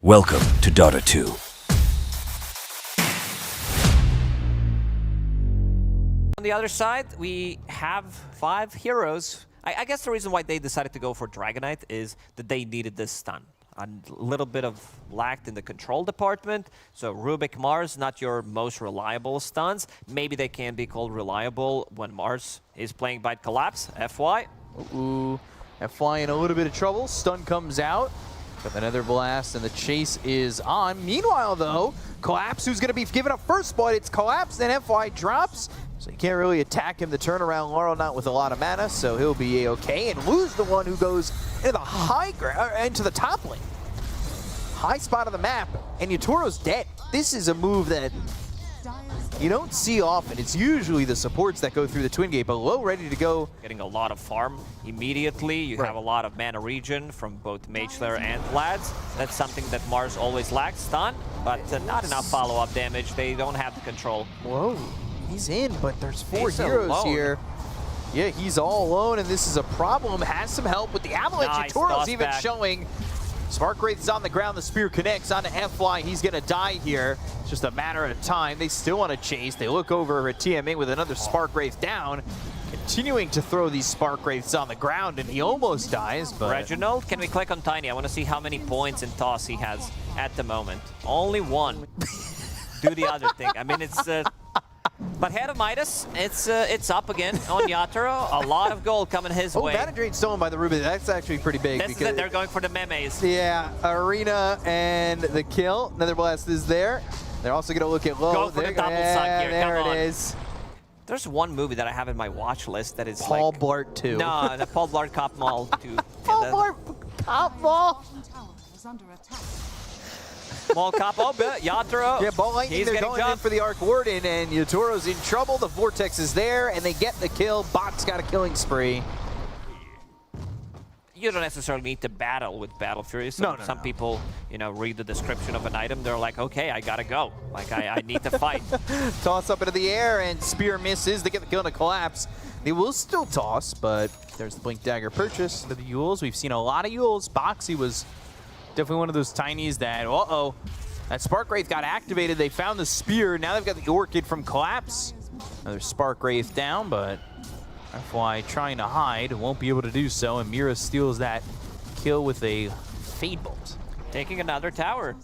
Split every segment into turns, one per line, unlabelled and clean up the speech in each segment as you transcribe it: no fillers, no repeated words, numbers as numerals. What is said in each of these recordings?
Welcome to Dota 2.
On the other side, we have 5 heroes. I guess the reason why they decided to go for Dragonite is that they needed this stun. A little bit of lacked in the control department. So Rubik, Mars, not your most reliable stuns. Maybe they can be called reliable when Mars is playing Bite Collapse. FY.
Ooh, FY in a little bit of trouble. Stun comes out with another blast, and the chase is on. Meanwhile, though, Collapse, who's going to be given up first blood, it's Collapse, then FY drops. So you can't really attack him. The turnaround, Laurel not with a lot of mana, so he'll be A-okay, and lose the one who goes into the into the top lane. High spot of the map, and Yatoro's dead. This is a move that you don't see often. It's usually the supports that go through the Twin Gate, but Low ready to go.
Getting a lot of farm immediately. You have a lot of mana regen from both Mage Slayer and Vlad's. That's something that Mars always lacks. Stun, but not enough follow-up damage. They don't have the control.
Whoa, he's in, but there's 4
He's
heroes
alone
here. Yeah, he's all alone, and this is a problem. Has some help with the Avalanche.
Nice,
Yatoro's even
back.
showing. Spark Wraith's on the ground, the spear connects onto FY. He's gonna die here. It's just a matter of time. They still want to chase. They look over at TMA with another Spark Wraith down. Continuing to throw these Spark Wraiths on the ground, and he almost dies, but...
Reginald, can we click on Tiny? I want to see how many points in toss he has at the moment. Only 1. Do the other thing. I mean, it's... But Head of Midas, it's up again on Yatoro. A lot of gold coming his way.
Mana Drain stolen by the Ruby. That's actually pretty big.
This is it. They're going for the memes.
Yeah, Arena and the kill. Another blast is there. They're also going to look at Low.
Go for the double suck here.
There
Come on.
it is.
There's one movie that I have in my watch list that is
Paul
like...
Blart 2.
No, the Paul Blart Cop Mall 2.
Paul Blart Cop Mall.
Mall Cop, oh, Yatoro.
Yeah, Ball Lightning, they're going in for the Arc Warden, and Yatoro's in trouble. The Vortex is there, and they get the kill. Bot's got a killing spree.
You don't necessarily need to battle with Battle Fury. So some people, you know, read the description of an item. They're like, okay, I gotta go. Like, I need to fight.
Toss up into the air, and Spear misses. They get the kill to Collapse. They will still toss, but there's the Blink Dagger purchase to the Yules. We've seen a lot of Yules. Boxy was definitely one of those tinies that, that Spark Wraith got activated. They found the Spear. Now they've got the Orchid from Collapse. Another Spark Wraith down, but FY trying to hide, won't be able to do so, and Mira steals that kill with a Fade Bolt.
Taking another tower.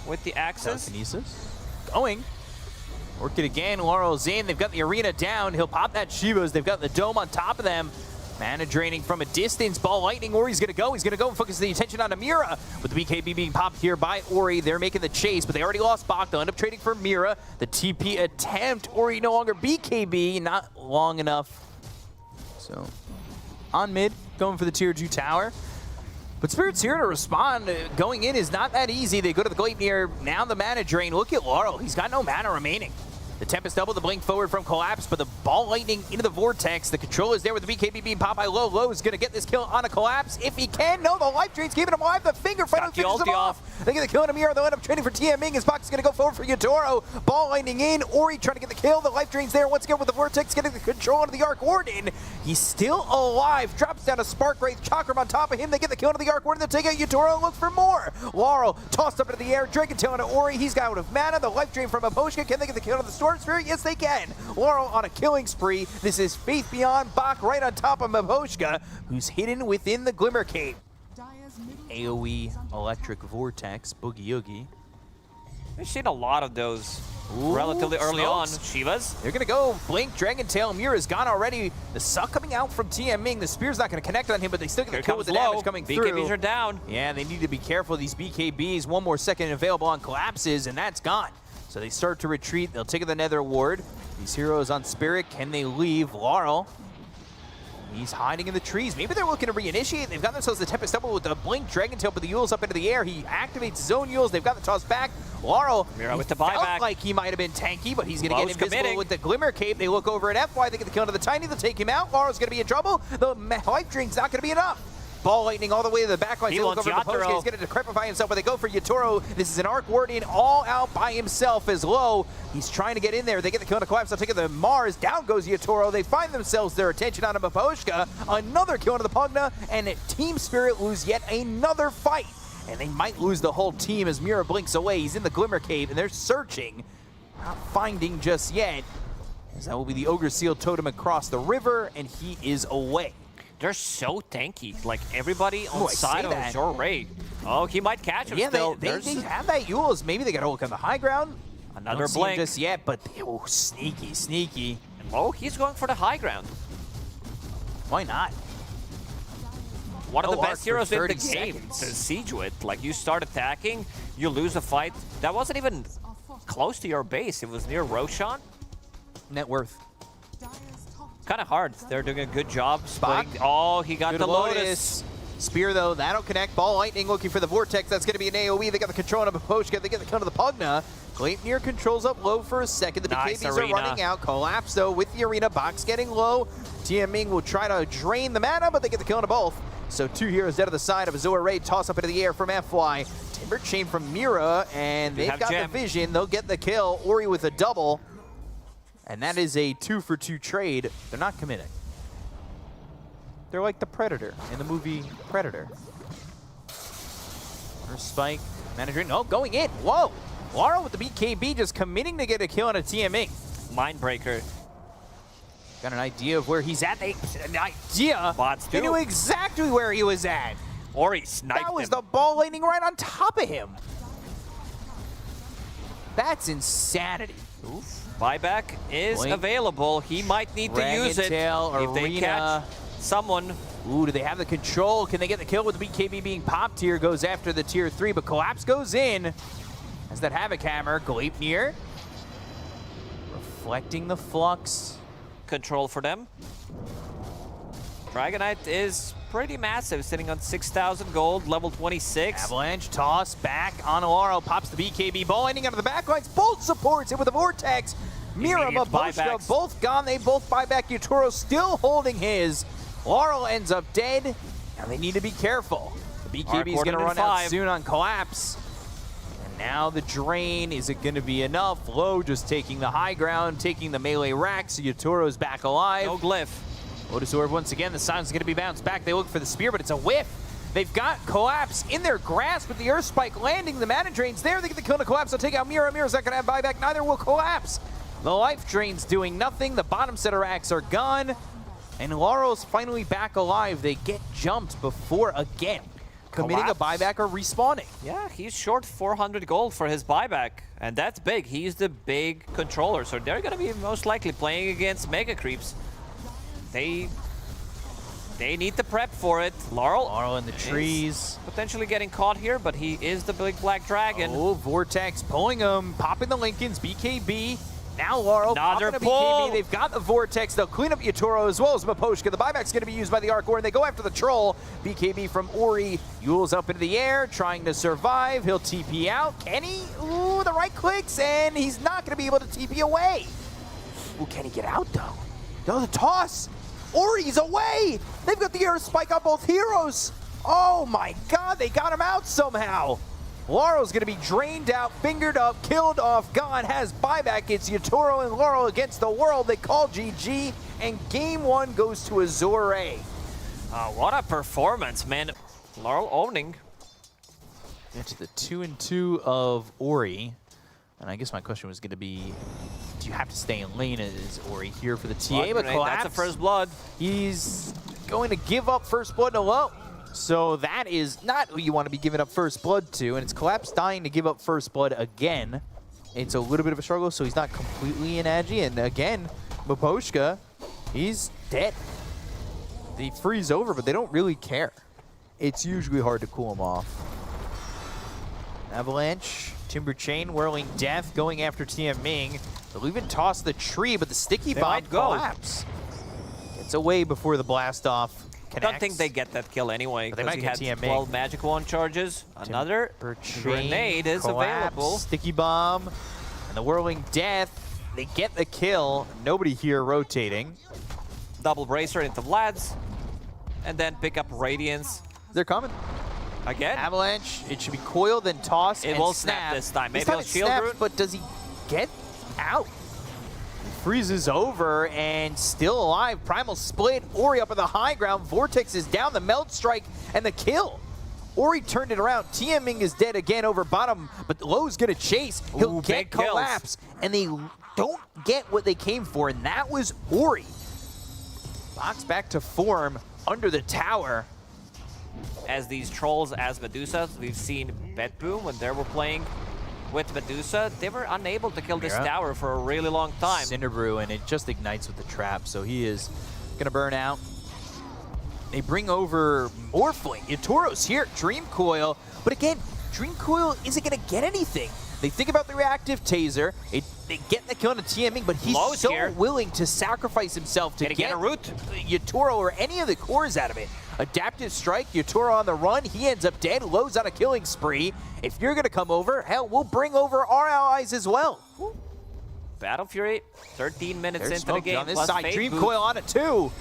With the Axis.
Telekinesis. Going. Orchid again, Laurel's in. They've got the Arena down. He'll pop that Shiva's. They've got the Dome on top of them. Mana draining from a distance. Ball Lightning, Ori's gonna go. He's gonna go and focus the attention on Mira. With the BKB being popped here by Ori, they're making the chase, but they already lost Bach. They'll end up trading for Mira. The TP attempt. Ori no longer BKB, not long enough. So, on mid, going for the tier 2 tower. But Spirit's here to respond. Going in is not that easy. They go to the Goodnair. Now the mana drain. Look at Laurel. He's got no mana remaining. The Tempest double, the blink forward from Collapse, but the Ball Lightning into the Vortex. The control is there with the BKB being popped by Low. Low is going to get this kill on a Collapse. If he can, no, the life drain's keeping him alive. The finger finally finishes him off. They get the kill on Amir. They'll end up trading for TMing. His box is going to go forward for Yatoro. Ball Lightning in. Ori trying to get the kill. The life drain's there once again with the Vortex getting the control into the Arc Warden. He's still alive. Drops down a Spark Wraith. Chakram on top of him. They get the kill into the Arc Warden. They'll take out Yatoro. Look for more. Laurel tossed up into the air. Dragon Tail into Ori. He's got out of mana. The life drain from Aposhka. Can they get the kill on the Storm Spirit? Yes, they can. Laurel on a killing spree. This is Faith Beyond. Bach right on top of Maposhka, who's hidden within the Glimmer Cave. AoE Electric Vortex, Boogie Oogie.
We've seen a lot of those relatively early on. Shivas.
They're gonna go Blink, Dragon Tail. Mira's gone already. The suck coming out from TMing. The Spear's not gonna connect on him, but they still get the kill with the damage coming through.
BKBs are down.
Yeah, they need to be careful. These BKBs, 1 more second available on Collapses, and that's gone. So they start to retreat. They'll take the Nether Ward. These heroes on Spirit, can they leave? Laurel, he's hiding in the trees. Maybe they're looking to reinitiate. They've got themselves the Tempest double with the Blink, Dragon Tail, but the Yules up into the air. He activates his own Yules. They've got the toss back. Laurel,
Mira with the
felt
buyback.
like he might have been tanky, but he's going to get invisible
committing.
with the Glimmer Cape. They look over at FY. They get the kill into the Tiny. They'll take him out. Laurel's going to be in trouble. The life drink's not going to be enough. Ball Lightning all the way to the back line.
He
look
wants
over
Yatoro.
He's going to decrepify himself, but they go for Yatoro. This is an Arc Warden all out by himself as Low. He's trying to get in there. They get the kill on a Collapse. They'll take it to Mars. Down goes Yatoro. They find themselves their attention on a Maposhka. Another kill into the Pugna, and Team Spirit lose yet another fight. and they might lose the whole team as Mira blinks away. He's in the Glimmer Cave, and they're searching, not finding just yet. As that will be the Ogre Seal Totem across the river, and he is away.
They're so tanky. Like, everybody on
Oh,
the side of Azure Ray. Oh, he might catch him still.
They have that Yules. Maybe they got to look on the high ground.
Another
Don't see him
blink.
just yet, but sneaky, sneaky.
Oh, he's going for the high ground.
Why not?
One of the
No
best
arc for
heroes in the
30
game
seconds.
to siege with. Like, you start attacking, you lose a fight. That wasn't even close to your base. It was near Roshan.
Net worth.
Kind of hard. They're doing a good job.
Spot.
Splitting. Oh, he got
Good
the Lotus.
Spear, though, that'll connect. Ball Lightning looking for the Vortex. That's going to be an AoE. They got the control on a Poshka. They get the count of the Pugna. Goodnair controls up low for a second. The
Nice
BKBs
arena.
are running out. Collapse, though, with the arena. Box getting low. TMing will try to drain the mana, but they get the kill on both. So 2 heroes dead to the side of Azure Ray. Toss up into the air from FY. Timber Chain from Mira, and they've
have
got
Gem.
the vision. They'll get the kill. Ori with a double. And that is a 2-for-2 trade. They're not committing. They're like the Predator in the movie Predator. First spike, managing. Oh, going in. Whoa. Laura with the BKB just committing to get a kill on a TMing.
Mindbreaker.
Got an idea of where he's at. An idea.
Bots
They
too.
knew exactly where he was at.
Or he sniped
That was
him.
the ball landing right on top of him. That's insanity.
Buyback is
Blink.
available. He might need to
Dragon
use it
Tail,
if they
Arena.
catch someone.
Ooh, do they have the control? Can they get the kill with the BKB being popped here? Goes after the tier 3, but Collapse goes in. As that Havoc Hammer, Goodnair reflecting the flux.
Control for them. Dragonite is pretty massive, sitting on 6,000 gold, level 26.
Avalanche toss back on Alaro, pops the BKB ball ending out of the backlines. Both supports it with a Vortex. Mira,
Immediate
Maboshka,
buybacks.
both gone. They both buy back. Yutoro still holding his. Laurel ends up dead. Now they need to be careful. The BKB is going to run out soon on Collapse. And now the drain. Is it going to be enough? Low just taking the high ground, taking the melee rack. So Yutoro's back alive.
No glyph.
Lotus Orb once again. The Silence is going to be bounced back. They look for the spear, but it's a whiff. They've got Collapse in their grasp with the Earth Spike landing. The mana drain's there. They get the kill to Collapse. They'll take out Mira. Mira's not going to have buyback. Neither will Collapse. The life drain's doing nothing. The bottom set of racks are gone. And Laurel's finally back alive. They get jumped before again committing a
Collapse.
buyback or respawning.
Yeah, he's short 400 gold for his buyback, and that's big. He's the big controller, so they're going to be most likely playing against Mega Creeps. They need to prep for it.
Laurel in the
is
trees.
potentially getting caught here, but he is the big black dragon.
Oh, Vortex pulling him, popping the Lincolns, BKB. Now Laurel
Another
popping a
pull.
BKB. They've got the Vortex. They'll clean up Yutoro as well as Maposhka. The buyback's going to be used by the Arcor, and they go after the Troll. BKB from Ori. Yule's up into the air, trying to survive. He'll TP out. Can he? Ooh, the right clicks, and he's not going to be able to TP away. Ooh, can he get out, though? No, the toss. Ori's away. They've got the air spike on both heroes. Oh, my God. They got him out somehow. Laurel's going to be drained out, fingered up, killed off, gone, has buyback. It's Yutoro and Laurel against the world. They call GG, and game 1 goes to Azure.
What a performance, man. Laurel owning.
Get to the 2-2 of Ori. And I guess my question was going to be, do you have to stay in lane as Ori here for the TA? But Collapse,
That's a first blood.
he's going to give up first blood to Low. So that is not who you want to be giving up first blood to, and it's Collapse dying to give up first blood again. It's a little bit of a struggle, so he's not completely in Agi, and again, Maposhka, he's dead. They freeze over, but they don't really care. It's usually hard to cool him off. Avalanche, Timber Chain, Whirling Death, going after TMing. They'll even toss the tree, but the sticky bomb
might go.
Collapse. Gets away before the blast off.
I don't think they get that kill anyway,
But they
because
might
he
get
had
TMA.
12 magic wand charges. Another grenade is
Collapse,
available.
Sticky bomb, and the Whirling Death. They get the kill. Nobody here rotating.
Double bracer into Vlad's, and then pick up Radiance
They're coming.
again.
Avalanche. It should be coil, then toss,
It
and
will snap this time. Maybe
This
he'll
it
shield
snaps,
root.
but does he get out? Freezes over and still alive. Primal split. Ori up on the high ground. Vortex is down. The melt strike and the kill. Ori turned it around. TMing is dead again over bottom, but Lowe's gonna chase. He'll
Ooh,
get
big kills.
collapse, and they don't get what they came for, and that was Ori. Box back to form under the tower.
As these trolls as Medusa, we've seen Betboom when they were playing with Medusa, they were unable to kill this tower for a really long time.
Cinderbrew, and it just ignites with the trap, so he is gonna burn out. They bring over Morphling. Yatoro's here, Dream Coil, but again, Dream Coil isn't gonna get anything. They think about the reactive taser, they get the kill on a TMing, but he's
Lowe's
so
here.
willing to sacrifice himself to get
a root.
Yatoro or any of the cores out of it. Adaptive strike, Yatoro on the run, he ends up dead. Lowe's on a killing spree. If you're gonna come over, hell, we'll bring over our allies as well.
Battle Fury, 13 minutes
There's
into the
smoke
game.
on this
plus
side.
Fade
Dream
Boost.
Coil on it too.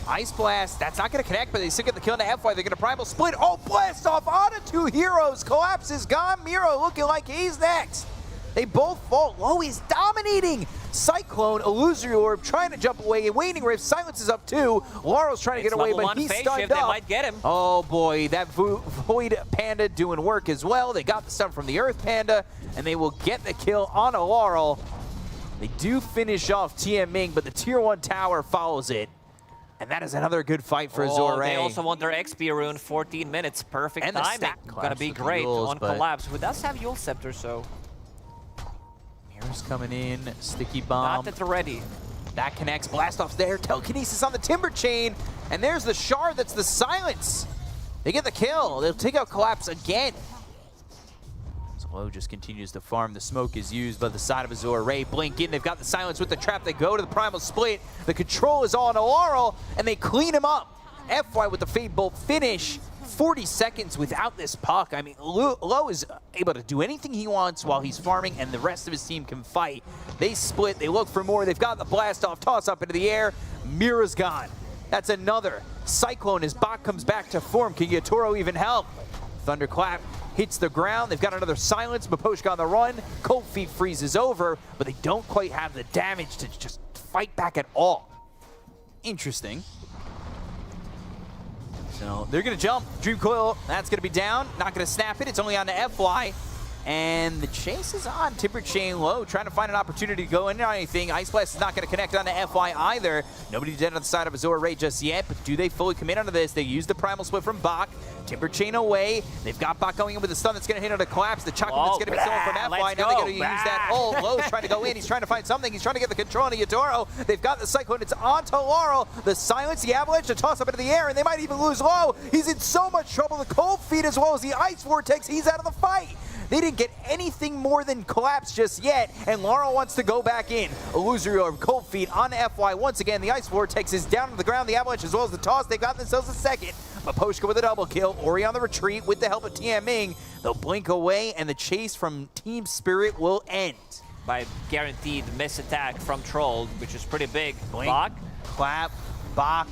Ice Blast, that's not gonna connect, but they still get the kill on the FY. They're gonna Primal Split. Oh, blast off onto two heroes. Collapse is gone. Miro looking like he's next. They both fall. Low is dominating. Cyclone, Illusory Orb trying to jump away. Waning Rift, Silence is up too. Laurel's trying to get away, but he's
phase
stunned
shift,
up.
They might get him.
Oh boy, that Void Panda doing work as well. They got the stun from the Earth Panda, and they will get the kill on a Laurel. They do finish off TMing, but the Tier 1 tower follows it. And that is another good fight for Azure.
They also want their XP rune, 14 minutes, perfect
And the
timing.
stack
Gonna be
collapse with the
great
Yules,
on
but-
Collapse, who does have Yule Scepter, so
Mirror's coming in, Sticky Bomb.
not that they're ready.
That connects, Blastoff's there, Telekinesis on the Timber Chain, and there's the Shard, that's the Silence. They get the kill, they'll take out Collapse again. Low just continues to farm. The smoke is used by the side of Azure. Ray blink in. They've got the Silence with the trap. They go to the Primal Split. The control is on Laurel, and they clean him up. FY with the Fade Bolt finish. 40 seconds without this puck. I mean, Low is able to do anything he wants while he's farming, and the rest of his team can fight. They split. They look for more. They've got the blast off. Toss up into the air. Mira's gone. That's another. Cyclone as Bach comes back to form. Can Yatoro even help? Thunderclap hits the ground. They've got another Silence. Maposhka on the run. Cold Feet freezes over, but they don't quite have the damage to just fight back at all. Interesting. So they're going to jump. Dream Coil, that's going to be down. Not going to snap it. It's only on the FY. And the chase is on. Timber Chain Low, trying to find an opportunity to go in on anything. Ice Blast is not going to connect on the FY either. Nobody dead on the side of Azure Ray just yet, but do they fully commit onto this? They use the Primal Split from Bach. Timber Chain away. They've got Bach going in with the stun that's going to hit on a Collapse. The chocolate that's going to be stolen from FY. Now they're going to use that. Oh, Low's trying to go in. He's trying to find something. He's trying to get the control on Yatoro. They've got the Cyclone. It's onto Laurel. The Silence, the Avalanche, the toss up into the air, and they might even lose Low. He's in so much trouble. The Cold Feet as well as the Ice Vortex. He's out of the fight. They didn't get anything more than Collapse just yet, and Laurel wants to go back in. Illusory Orb, Cold Feet on FY once again. The Ice Vortex is down to the ground. The Avalanche as well as the toss. They've got themselves a second. Maposhka with a double kill. Ori on the retreat with the help of TMing. They'll blink away, and the chase from Team Spirit will end.
By guaranteed miss attack from Troll, which is pretty big.
Blink,
Bach.
clap, Bach.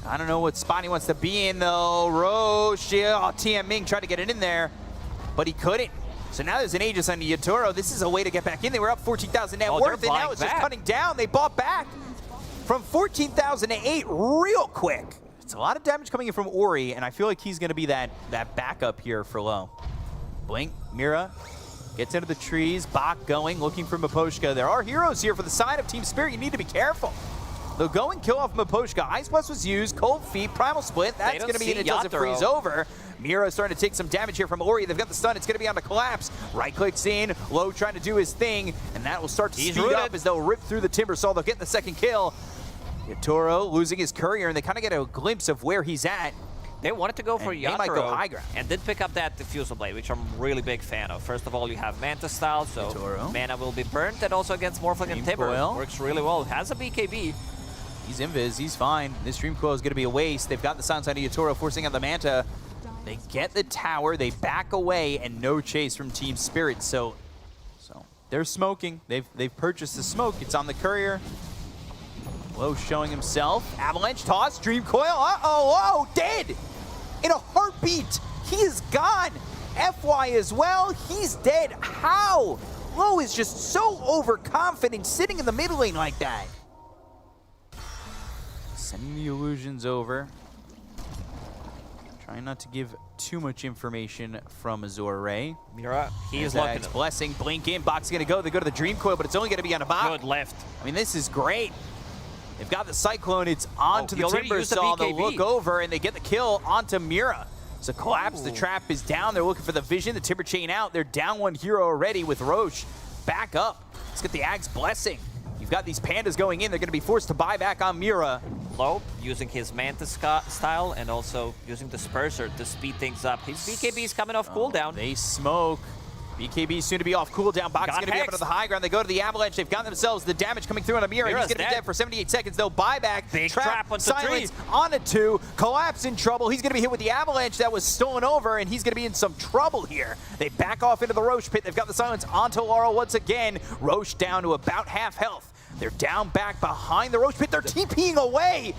I don't know what spot he wants to be in though. Roche, oh, TMing tried to get it in there, but he couldn't. So now there's an Aegis on Yatoro. This is a way to get back in. They were up 14,000 net worth, and now it's just cutting down. They bought back from 14,000 to 8 real quick. It's a lot of damage coming in from Ori, and I feel like he's going to be that backup here for Low. Blink, Mira gets into the trees. Bach going, looking for Maposhka. There are heroes here for the side of Team Spirit. You need to be careful. They'll go and kill off Maposhka. Ice Blast was used. Cold Feet, Primal Split. That's going to be in until it freeze over. Mira starting to take some damage here from Ori. They've got the stun. It's going to be on the Collapse. Right clicks in. Low trying to do his thing, and that will start to speed up as they'll rip through the Timber Saw. They'll get the second kill. Yatoro losing his courier, and they kind of get a glimpse of where he's at.
They wanted to go for Yatoro,
they might go high ground.
And did pick up that Diffusal Blade, which I'm a really big fan of. First of all, you have Manta style, so
Yatoro.
mana will be burnt, and also against Morphling and Timber. Works really well. Has a BKB.
He's invis, he's fine. This Dream Coil is going to be a waste. They've got the Silence on Yatoro, forcing out the Manta. They get the tower, they back away, and no chase from Team Spirit. So they're smoking. They've purchased the smoke. It's on the courier. Low showing himself. Avalanche toss, Dream Coil. Uh-oh, dead! In a heartbeat, he is gone. FY as well, he's dead. How? Low is just so overconfident sitting in the mid lane like that. Sending the illusions over. Trying not to give too much information from Azure.
Mira, he is
There's
looking.
Axe Blessing, blink in, Bach's gonna go. They go to the Dream Coil, but it's only gonna be on a Bach.
Good lift.
I mean, this is great. They've got the Cyclone, it's onto
he
the
already
Timber
used the
Saw. They'll
BKB.
look over and they get the kill onto Mira. So Collapse, the trap is down. They're looking for the Vision, the Timber Chain out. They're down one hero already with Roche. Back up. Let's get the Axe Blessing. You've got these Pandas going in. They're going to be forced to buy back on Mira.
Low, using his Manta style and also using the Disperser to speed things up. His BKB is coming off cooldown.
They smoke. BKB soon to be off cooldown. Bach is going to be up into the high ground. They go to the Avalanche. They've got themselves the damage coming through on Amira. He's
Mira's
going to be
dead
dead for 78 seconds. They'll buy back.
Big trap onto
silence
3.
on a 2. Collapse in trouble. He's going to be hit with the Avalanche that was stolen over, and he's going to be in some trouble here. They back off into the Roche pit. They've got the silence onto Laurel once again. Roche down to about half health. They're down back behind the Roche pit. They're TPing away.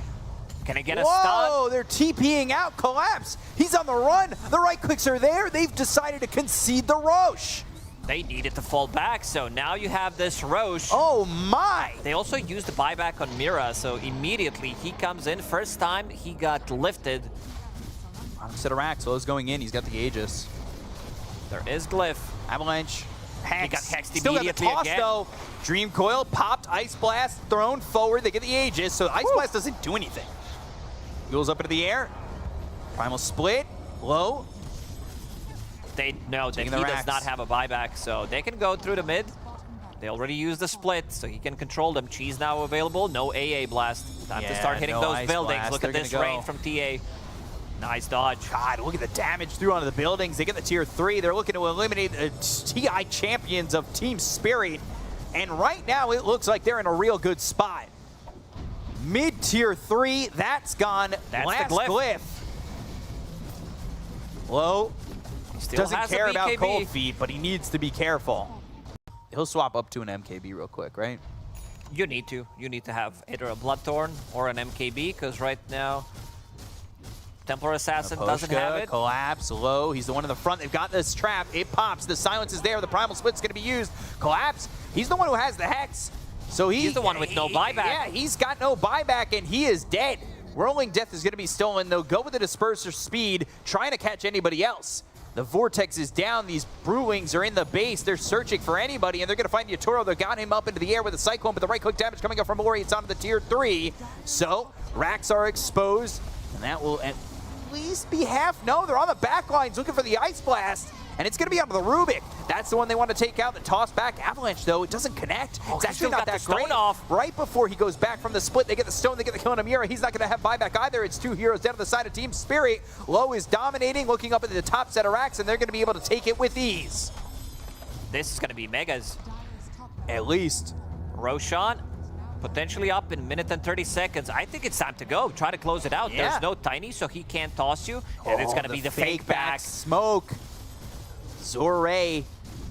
Can I get a
Whoa,
stun?
they're TPing out. Collapse. He's on the run. The right clicks are there. They've decided to concede the Roche.
They needed to fall back, so now you have this Roche.
Oh my!
They also used the buyback on Mira, so immediately he comes in. First time he got lifted.
Instead of Axel going in, he's got the Aegis.
There is Glyph.
Avalanche. Hex.
He got hexed
Still got the
immediately
toss
again.
though. Dream Coil popped, Ice Blast thrown forward. They get the Aegis, so Ice Blast doesn't do anything. Goes up into the air. Primal split. Low.
They know that he
Taking the
does
racks.
not have a buyback, so they can go through the mid. They already used the split, so he can control them. Cheese now available. No AA blast. Time to start hitting
no
those
Ice
buildings.
Blast.
Look
They're
at this
gonna go.
rain from TA. Nice dodge.
God, look at the damage through onto the buildings. They get the tier 3. They're looking to eliminate the TI champions of Team Spirit. And right now, it looks like they're in a real good spot. Mid-tier 3, that's gone.
That's
Last
the Glyph.
Low.
Still
Doesn't
has a
care about
BKB.
cold feet, but he needs to be careful. He'll swap up to an MKB real quick, right?
You need to. You need to have either a Bloodthorn or an MKB, because right now, Templar Assassin doesn't have it.
Collapse, Low. He's the one in the front. They've got this trap. It pops. The silence is there. The Primal Split's going to be used. Collapse. He's the one who has the Hex. So
He's the one with no buyback.
Yeah, he's got no buyback, and he is dead. Rolling Death is going to be stolen. They'll go with the Disperser speed, trying to catch anybody else. The Vortex is down. These Brewlings are in the base. They're searching for anybody, and they're going to find Yatoro. They got him up into the air with a Cyclone, but the right-click damage coming up from Ori. It's onto the tier 3. So, racks are exposed, and that will at least be half. No, they're on the back lines looking for the Ice Blast, and it's going to be onto the Rubik. That's the one they want to take out. The toss back. Avalanche, though, it doesn't connect. It's actually not that great. Right before he goes back from the split, they get the stone, they get the kill on Amira. He's not going to have buyback either. It's 2 heroes down to the side of Team Spirit. Low is dominating, looking up into the top set of racks, and they're going to be able to take it with ease.
This is going to be Megas.
At least.
Roshan, potentially up in a minute and 30 seconds. I think it's time to go. Try to close it out.
Yeah.
There's no Tiny, so he can't toss you. And it's going to be the fake back.
Smoke. Zore.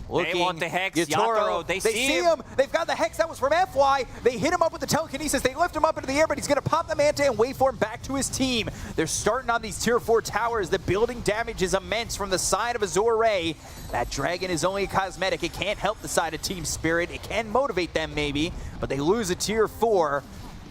Looking.
They want the Hex.
Yatoro.
Yatoro, they see
him. They've got the Hex. That was from FY. They hit him up with the telekinesis. They lift him up into the air, but he's going to pop the Manta and wait for him back to his team. They're starting on these tier 4 towers. The building damage is immense from the side of Azure. That dragon is only a cosmetic. It can't help the side of Team Spirit. It can motivate them maybe, but they lose a tier 4.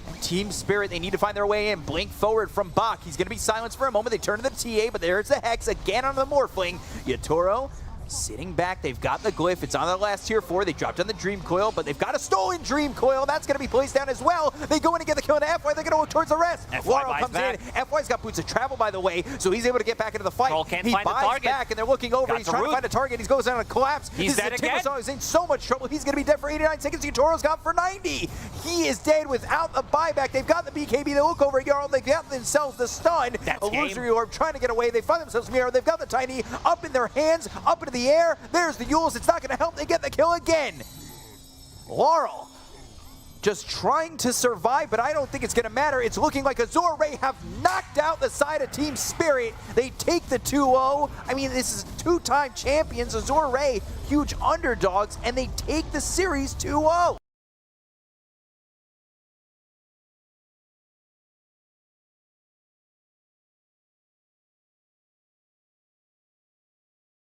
And Team Spirit, they need to find their way in. Blink forward from Bach. He's going to be silenced for a moment. They turn to the TA, but there's the Hex again on the Morphling. Yatoro sitting back. They've got the Glyph. It's on the last tier 4. They dropped on the Dream Coil, but they've got a stolen Dream Coil. That's going to be placed down as well. They go in and get the kill into FY. They're going to look towards the rest. Laurel comes in. FY's got boots of travel, by the way, so he's able to get back into the fight. He buys back, and they're looking over. He's trying to find a target. He goes down and collapse.
He's dead again.
He's in so much trouble. He's going to be dead for 89 seconds. Yatoro's got for 90. He is dead without the buyback. They've got the BKB. They look over at Jarl. They got themselves the stun. Illusory Orb trying to get away. They find themselves Mira. They've got the Tiny up in their hands, up into the air. There's the Yules. It's not going to help. They get the kill again. Laurel just trying to survive, but I don't think it's going to matter. It's looking like Azure have knocked out the side of Team Spirit. They take the 2-0. I mean, this is 2-time champions, Azure, huge underdogs, and they take the series 2-0.